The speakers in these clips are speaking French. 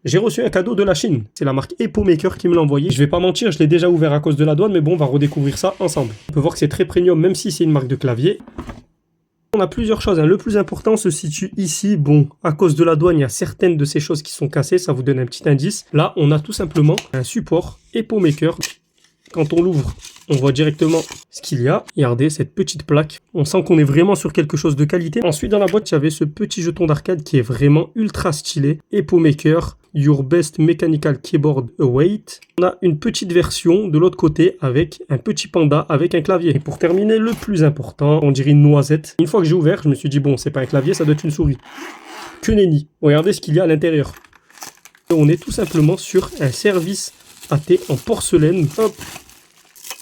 J'ai reçu un cadeau de la Chine. C'est la marque EpoMaker qui me l'a envoyé. Je vais pas mentir, je l'ai déjà ouvert à cause de la douane, mais bon, on va redécouvrir ça ensemble. On peut voir que c'est très premium, même si c'est une marque de clavier. On a plusieurs choses, hein. Le plus important se situe ici. Bon, à cause de la douane, il y a certaines de ces choses qui sont cassées. Ça vous donne un petit indice. Là, on a tout simplement un support EpoMaker. Quand on l'ouvre, on voit directement ce qu'il y a. Regardez cette petite plaque. On sent qu'on est vraiment sur quelque chose de qualité. Ensuite, dans la boîte, il y avait ce petit jeton d'arcade qui est vraiment ultra stylé. EpoMaker, Your Best Mechanical Keyboard Await. On a une petite version de l'autre côté avec un petit panda avec un clavier. Et pour terminer, le plus important, on dirait une noisette. Une fois que j'ai ouvert, je me suis dit, bon, c'est pas un clavier, ça doit être une souris. Que nenni. Regardez ce qu'il y a à l'intérieur. On est tout simplement sur un service AT en porcelaine. Hop.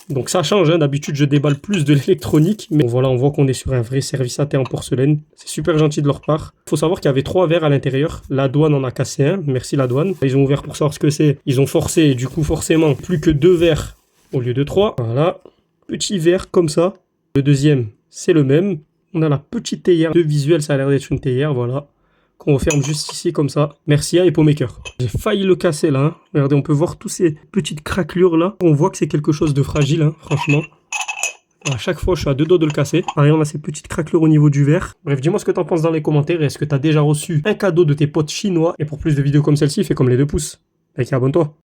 Donc ça change, hein. D'habitude je déballe plus de l'électronique, mais bon, voilà, on voit qu'on est sur un vrai service AT en porcelaine. C'est super gentil de leur part. Il faut savoir qu'il y avait 3 verres à l'intérieur. La douane en a cassé un, merci la douane. Ils ont ouvert pour savoir ce que c'est. Ils ont forcé, et du coup forcément, plus que 2 verres au lieu de 3. Voilà, petit verre comme ça. Le deuxième, c'est le même. On a la petite théière. De visuel, ça a l'air d'être une théière, voilà. Qu'on referme juste ici comme ça. Merci à EpoMaker. J'ai failli le casser là, hein. Regardez, on peut voir toutes ces petites craquelures là. On voit que c'est quelque chose de fragile, hein, franchement. À chaque fois, je suis à 2 doigts de le casser. Pareil, on a ces petites craquelures au niveau du verre. Bref, dis-moi ce que t'en penses dans les commentaires. Et est-ce que t'as déjà reçu un cadeau de tes potes chinois? Et pour plus de vidéos comme celle-ci, fais comme les 2 pouces. Like et abonne-toi.